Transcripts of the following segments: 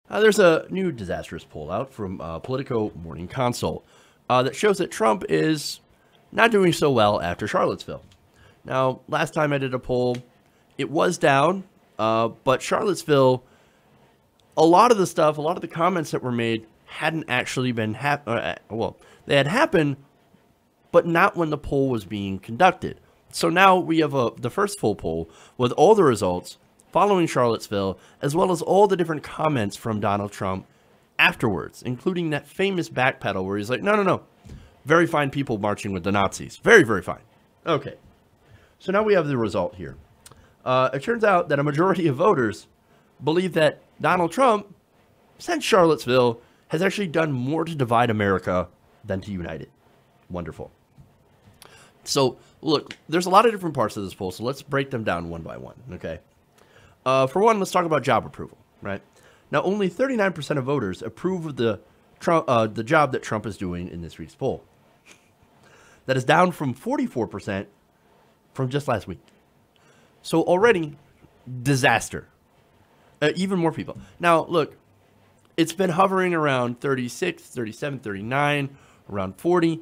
There's a new disastrous poll out from Politico Morning Consult that shows that Trump is not doing so well after Charlottesville. Now, last time I did a poll, it was down, but Charlottesville, a lot of the comments that were made hadn't actually been they had happened, but not when the poll was being conducted. So now we have the first full poll with all the results following Charlottesville, as well as all the different comments from Donald Trump afterwards, including that famous backpedal where he's like, no, no, no, very fine people marching with the Nazis. Very, very fine. Okay, so now we have the result here. It turns out that a majority of voters believe that Donald Trump, since Charlottesville, has actually done more to divide America than to unite it. Wonderful. So, look, there's a lot of different parts of this poll, so let's break them down one by one, okay? For one, let's talk about job approval, right? Now, only 39% of voters approve of the job that Trump is doing in this week's poll. That is down from 44% from just last week. So already, disaster. Even more people. Now, look, it's been hovering around 36, 37, 39, around 40.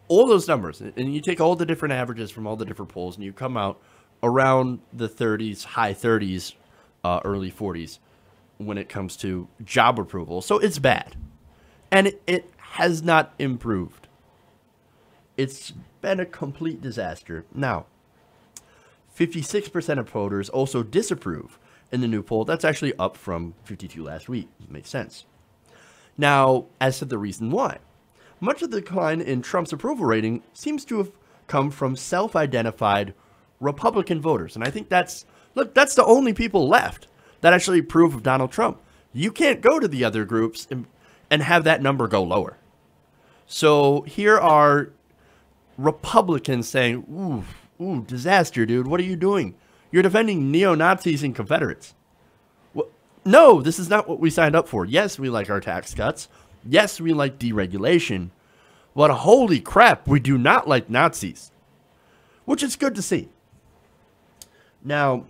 All those numbers, and you take all the different averages from all the different polls, and you come out around the 30s, high 30s, early 40s when it comes to job approval. So it's bad. And it has not improved. It's been a complete disaster. Now, 56% of voters also disapprove in the new poll. That's actually up from 52 last week. Makes sense. Now, as to the reason why, much of the decline in Trump's approval rating seems to have come from self-identified Republican voters. And I think that's the only people left that actually approve of Donald Trump. You can't go to the other groups and have that number go lower. So here are Republicans saying, ooh, disaster, dude. What are you doing? You're defending neo-Nazis and Confederates. Well, no, this is not what we signed up for. Yes, we like our tax cuts. Yes, we like deregulation. But holy crap, we do not like Nazis. Which is good to see. Now,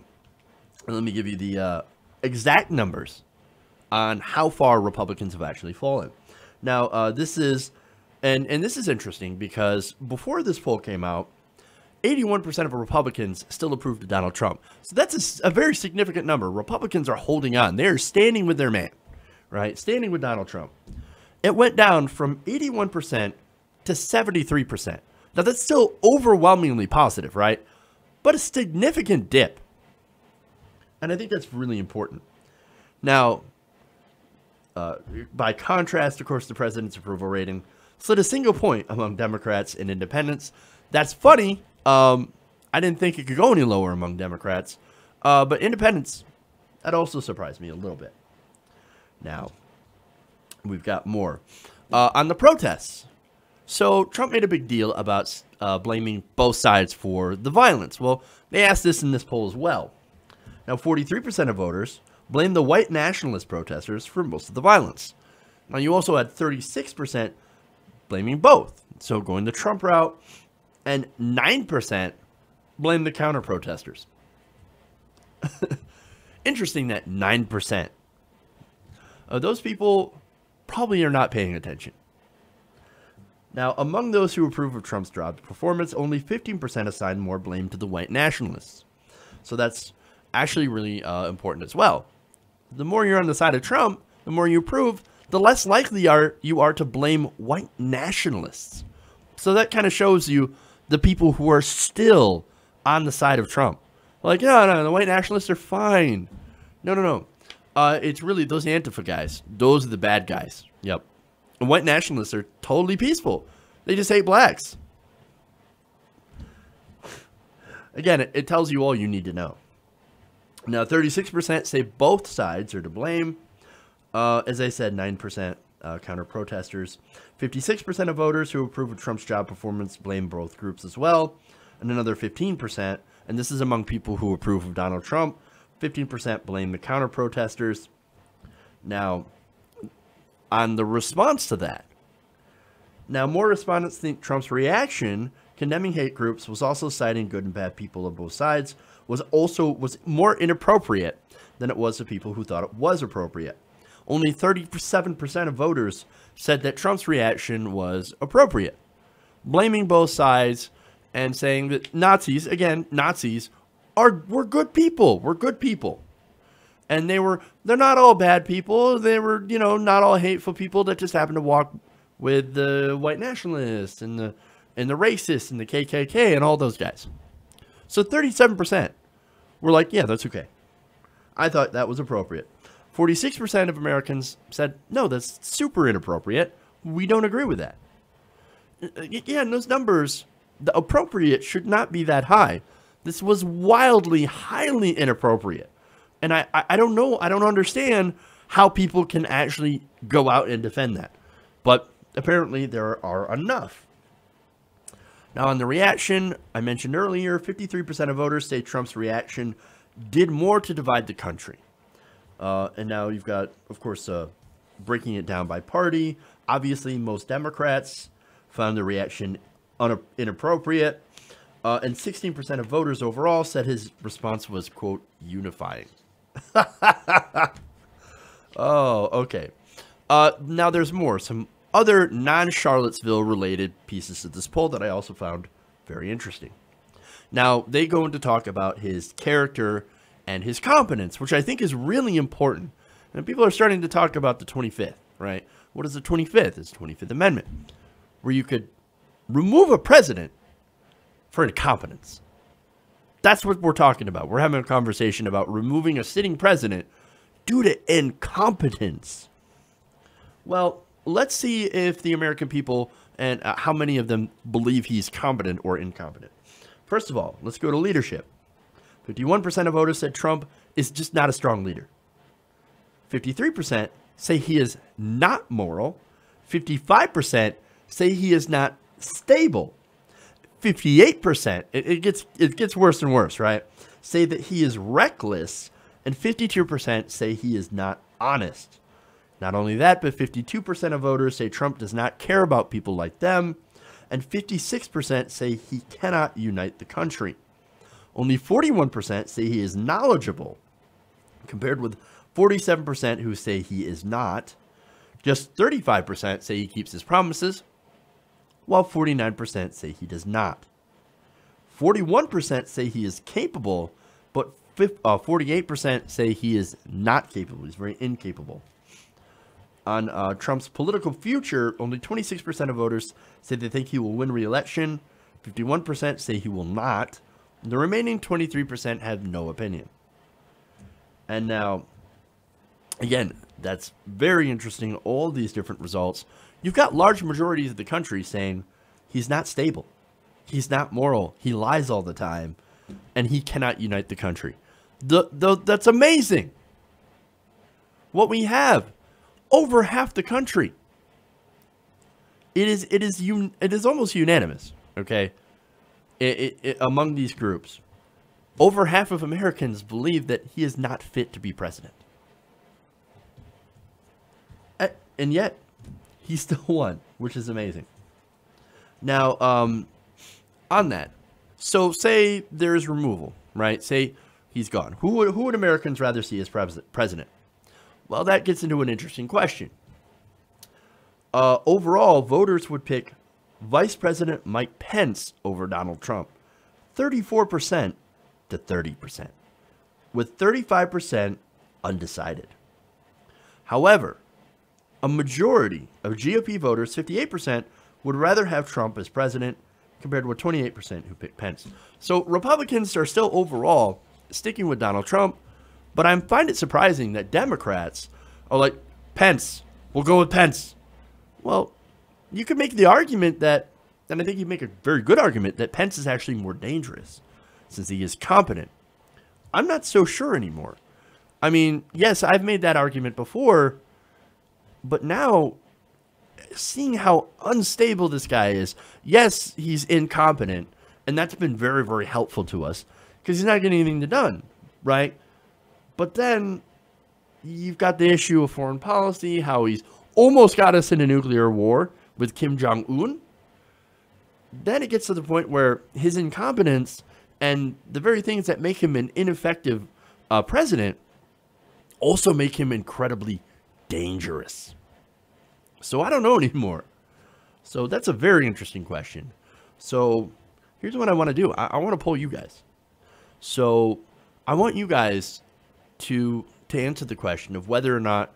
let me give you the exact numbers on how far Republicans have actually fallen. Now, this is, and this is interesting because before this poll came out, 81% of Republicans still approved of Donald Trump. So that's a very significant number. Republicans are holding on. They're standing with their man, right? Standing with Donald Trump. It went down from 81% to 73%. Now, that's still overwhelmingly positive, right? But a significant dip. And I think that's really important. Now, by contrast, of course, the president's approval rating slid a single point among Democrats and independents. That's funny. I didn't think it could go any lower among Democrats. But independents, that also surprised me a little bit. Now, we've got more. On the protests. So Trump made a big deal about blaming both sides for the violence. Well, they asked this in this poll as well. Now, 43% of voters blamed the white nationalist protesters for most of the violence. Now, you also had 36% blaming both. So going the Trump route, and 9% blamed the counter-protesters. Interesting that 9%. Those people probably are not paying attention. Now, among those who approve of Trump's job performance, only 15% assign more blame to the white nationalists. So that's actually really important as well. The more you're on the side of Trump, the more you approve, the less likely you are to blame white nationalists. So that kind of shows you the people who are still on the side of Trump. Like, no, the white nationalists are fine. No. It's really those Antifa guys. Those are the bad guys. Yep. And white nationalists are totally peaceful. They just hate blacks. Again, it tells you all you need to know. Now, 36% say both sides are to blame. As I said, 9% counter-protesters. 56% of voters who approve of Trump's job performance blame both groups as well. And another 15%, and this is among people who approve of Donald Trump, 15% blame the counter-protesters. Now, on the response to that, now more respondents think Trump's reaction condemning hate groups was also citing good and bad people of both sides was more inappropriate than it was to people who thought it was appropriate. only 37% of voters said that Trump's reaction was appropriate, blaming both sides and saying that Nazis, again, Nazis, were good people. We're good people. And they're not all bad people. They were, not all hateful people that just happened to walk with the white nationalists and the racists and the KKK and all those guys. So 37% were like, yeah, that's okay. I thought that was appropriate. 46% of Americans said, no, that's super inappropriate. We don't agree with that. Yeah, and those numbers, the appropriate should not be that high. This was wildly, highly inappropriate. And I don't know, I don't understand how people can actually go out and defend that. But apparently there are enough. Now on the reaction, I mentioned earlier, 53% of voters say Trump's reaction did more to divide the country. And now you've got, of course, breaking it down by party. Obviously, most Democrats found the reaction inappropriate. And 16% of voters overall said his response was, quote, unifying. Oh, okay. Now there's more. Some other non-Charlottesville related pieces of this poll that I also found very interesting. Now, they go into talk about his character and his competence, which I think is really important. And people are starting to talk about the 25th, right? What is the 25th? It's the 25th Amendment, where you could remove a president for incompetence. That's what we're talking about. We're having a conversation about removing a sitting president due to incompetence. Well, let's see if the American people and how many of them believe he's competent or incompetent. First of all, let's go to leadership. 51% of voters said Trump is just not a strong leader. 53% say he is not moral. 55% say he is not stable. 58%, it gets worse and worse, right? Say that he is reckless, and 52% say he is not honest. Not only that, but 52% of voters say Trump does not care about people like them, and 56% say he cannot unite the country. Only 41% say he is knowledgeable, compared with 47% who say he is not. Just 35% say he keeps his promises, while 49% say he does not. 41% say he is capable, but 48% say he is not capable. He's very incapable. On Trump's political future, only 26% of voters say they think he will win re-election. 51% say he will not. The remaining 23% have no opinion. And now, again, that's very interesting, all these different results. You've got large majorities of the country saying he's not stable, he's not moral, he lies all the time, and he cannot unite the country. That's amazing. What we have, over half the country. It is almost unanimous, okay? Among these groups, over half of Americans believe that he is not fit to be president. And yet, he still won, which is amazing. Now, on that, so say there's removal, right? Say he's gone. Who would Americans rather see as president? Well, that gets into an interesting question. Overall, voters would pick Vice President Mike Pence over Donald Trump, 34% to 30%, with 35% undecided. However, a majority of GOP voters, 58%, would rather have Trump as president, compared with 28% who picked Pence. So Republicans are still overall sticking with Donald Trump, but I find it surprising that Democrats are like, Pence, we'll go with Pence. Well, you could make the argument that, and I think you make a very good argument, that Pence is actually more dangerous since he is competent. I'm not so sure anymore. I mean, yes, I've made that argument before, but now, seeing how unstable this guy is, yes, he's incompetent, and that's been very, very helpful to us, because he's not getting anything done, right? But then, you've got the issue of foreign policy, how he's almost got us in a nuclear war with Kim Jong-un. Then it gets to the point where his incompetence and the very things that make him an ineffective president also make him incredibly dangerous? So I don't know anymore. So that's a very interesting question. So here's what I want to do. I want to poll you guys. So I want you guys to answer the question of whether or not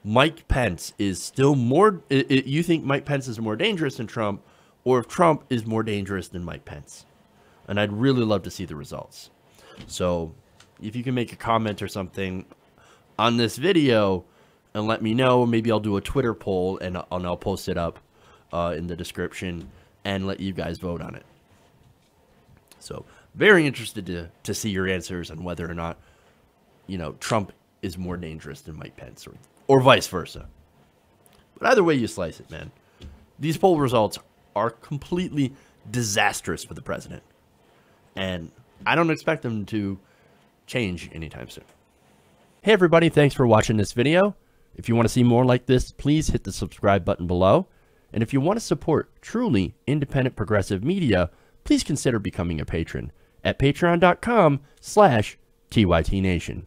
Mike Pence is still more, you think Mike Pence is more dangerous than Trump, or if Trump is more dangerous than Mike Pence. And I'd really love to see the results. So if you can make a comment or something on this video and let me know, maybe I'll do a Twitter poll and I'll post it up in the description and let you guys vote on it. So very interested to see your answers on whether or not, you know, Trump is more dangerous than Mike Pence or vice versa. But either way you slice it, man, these poll results are completely disastrous for the president. And I don't expect them to change anytime soon. Hey everybody, thanks for watching this video. If you want to see more like this, please hit the subscribe button below. And if you want to support truly independent progressive media, please consider becoming a patron at patreon.com/TYTNation.